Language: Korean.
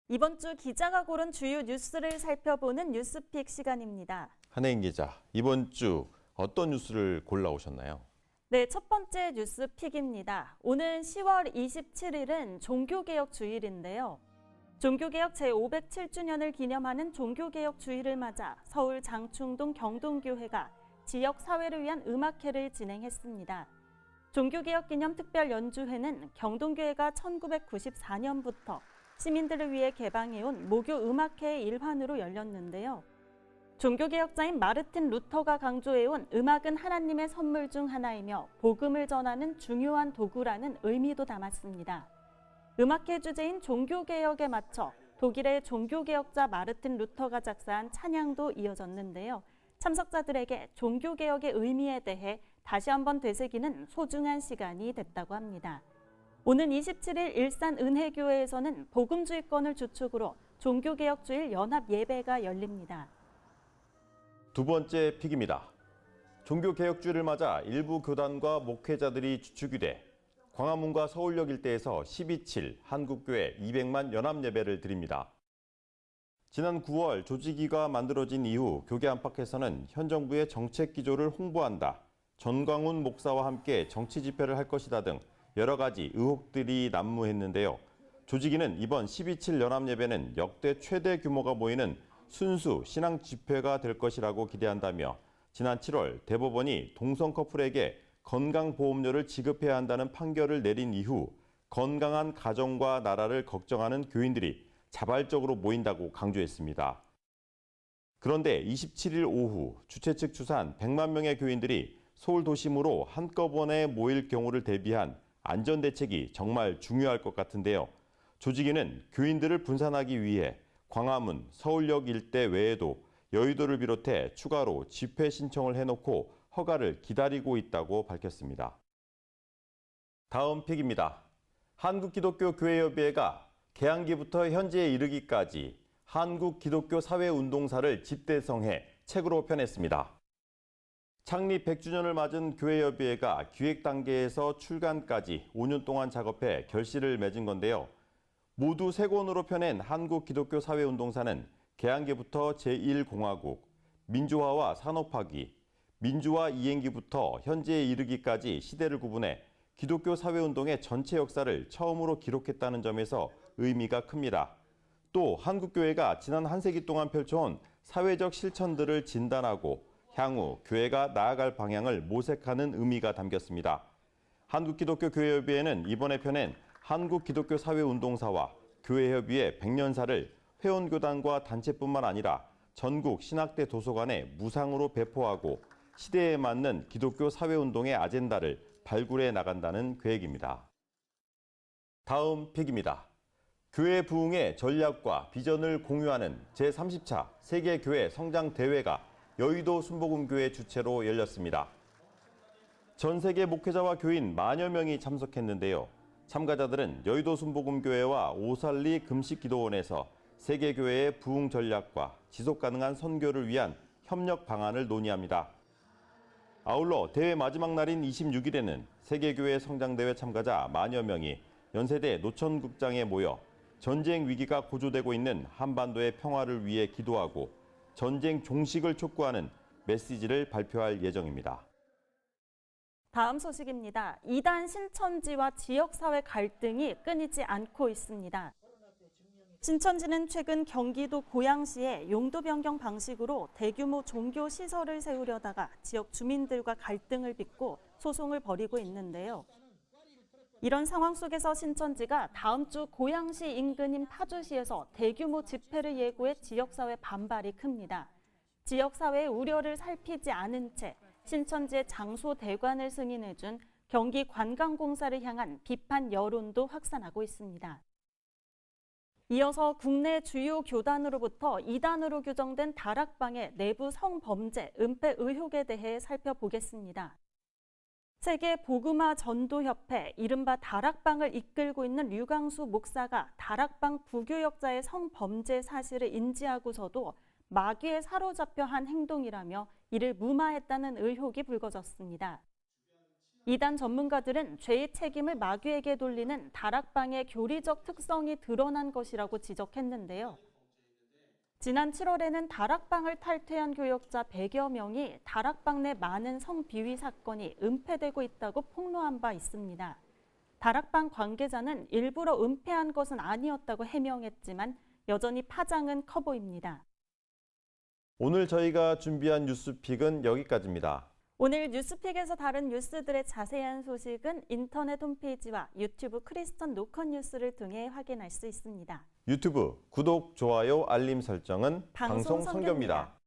이번 주 기자가 고른 주요 뉴스를 살펴보는 뉴스픽 시간입니다. 한혜인 기자, 이번 주 어떤 뉴스를 골라오셨나요? 네, 첫 번째 뉴스픽입니다. 오는 10월 27일은 종교개혁 주일인데요. 종교개혁 제507주년을 기념하는 종교개혁 주일을 맞아 서울 장충동 경동교회가 지역사회를 위한 음악회를 진행했습니다. 종교개혁 기념 특별 연주회는 경동교회가 1994년부터 시민들을 위해 개방해온 모교 음악회의 일환으로 열렸는데요. 종교개혁자인 마르틴 루터가 강조해온 음악은 하나님의 선물 중 하나이며 복음을 전하는 중요한 도구라는 의미도 담았습니다. 음악회 주제인 종교개혁에 맞춰 독일의 종교개혁자 마르틴 루터가 작사한 찬양도 이어졌는데요. 참석자들에게 종교개혁의 의미에 대해 다시 한번 되새기는 소중한 시간이 됐다고 합니다. 오는 27일 일산 은혜교회에서는 복음주의권을 주축으로 종교개혁주일 연합 예배가 열립니다. 두 번째 픽입니다. 종교개혁주의를 맞아 일부 교단과 목회자들이 주축이 돼 광화문과 서울역 일대에서 12.7 한국교회 200만 연합예배를 드립니다. 지난 9월 조직위가 만들어진 이후 교계 안팎에서는 현 정부의 정책 기조를 홍보한다, 전광훈 목사와 함께 정치 집회를 할 것이다 등 여러 가지 의혹들이 난무했는데요. 조직위는 이번 12.7 연합예배는 역대 최대 규모가 모이는 순수 신앙 집회가 될 것이라고 기대한다며 지난 7월 대법원이 동성 커플에게 건강보험료를 지급해야 한다는 판결을 내린 이후 건강한 가정과 나라를 걱정하는 교인들이 자발적으로 모인다고 강조했습니다. 그런데 27일 오후 주최 측 추산 100만 명의 교인들이 서울 도심으로 한꺼번에 모일 경우를 대비한 안전대책이 정말 중요할 것 같은데요. 조직위는 교인들을 분산하기 위해 광화문, 서울역 일대 외에도 여의도를 비롯해 추가로 집회 신청을 해놓고 허가를 기다리고 있다고 밝혔습니다. 다음 픽입니다. 한국기독교교회협의회가 개항기부터 현재에 이르기까지 한국기독교사회운동사를 집대성해 책으로 펴냈습니다. 창립 100주년을 맞은 교회협의회가 기획 단계에서 출간까지 5년 동안 작업해 결실을 맺은 건데요. 모두 3권으로 펴낸 한국기독교사회운동사는 개항기부터 제1공화국, 민주화와 산업화기, 민주화 이행기부터 현재에 이르기까지 시대를 구분해 기독교 사회운동의 전체 역사를 처음으로 기록했다는 점에서 의미가 큽니다. 또 한국교회가 지난 한 세기 동안 펼쳐온 사회적 실천들을 진단하고 향후 교회가 나아갈 방향을 모색하는 의미가 담겼습니다. 한국기독교교회협의회는 이번에 펴낸 한국기독교사회운동사와 교회협의회 100년사를 회원교단과 단체뿐만 아니라 전국 신학대 도서관에 무상으로 배포하고 시대에 맞는 기독교 사회운동의 아젠다를 발굴해 나간다는 계획입니다. 다음 픽입니다. 교회 부흥의 전략과 비전을 공유하는 제30차 세계교회 성장대회가 여의도 순복음교회 주최로 열렸습니다. 전 세계 목회자와 교인 만여 명이 참석했는데요. 참가자들은 여의도 순복음교회와 오살리 금식기도원에서 세계교회의 부흥 전략과 지속가능한 선교를 위한 협력 방안을 논의합니다. 아울러 대회 마지막 날인 26일에는 세계교회 성장대회 참가자 만여 명이 연세대 노천극장에 모여 전쟁 위기가 고조되고 있는 한반도의 평화를 위해 기도하고 전쟁 종식을 촉구하는 메시지를 발표할 예정입니다. 다음 소식입니다. 이단 신천지와 지역사회 갈등이 끊이지 않고 있습니다. 신천지는 최근 경기도 고양시에 용도 변경 방식으로 대규모 종교 시설을 세우려다가 지역 주민들과 갈등을 빚고 소송을 벌이고 있는데요. 이런 상황 속에서 신천지가 다음 주 고양시 인근인 파주시에서 대규모 집회를 예고해 지역사회 반발이 큽니다. 지역사회의 우려를 살피지 않은 채 신천지의 장소 대관을 승인해준 경기관광공사를 향한 비판 여론도 확산하고 있습니다. 이어서 국내 주요 교단으로부터 이단으로 규정된 다락방의 내부 성범죄, 은폐 의혹에 대해 살펴보겠습니다. 세계 복음화 전도협회, 이른바 다락방을 이끌고 있는 류강수 목사가 다락방 부교역자의 성범죄 사실을 인지하고서도 마귀에 사로잡혀 한 행동이라며 이를 무마했다는 의혹이 불거졌습니다. 이단 전문가들은 죄의 책임을 마귀에게 돌리는 다락방의 교리적 특성이 드러난 것이라고 지적했는데요. 지난 7월에는 다락방을 탈퇴한 교역자 100여 명이 다락방 내 많은 성비위 사건이 은폐되고 있다고 폭로한 바 있습니다. 다락방 관계자는 일부러 은폐한 것은 아니었다고 해명했지만 여전히 파장은 커 보입니다. 오늘 저희가 준비한 뉴스픽은 여기까지입니다. 오늘 뉴스픽에서 다른 뉴스들의 자세한 소식은 인터넷 홈페이지와 유튜브 크리스천 노컷 뉴스를 통해 확인할 수 있습니다. 유튜브 구독, 좋아요, 알림 설정은 방송 선교입니다.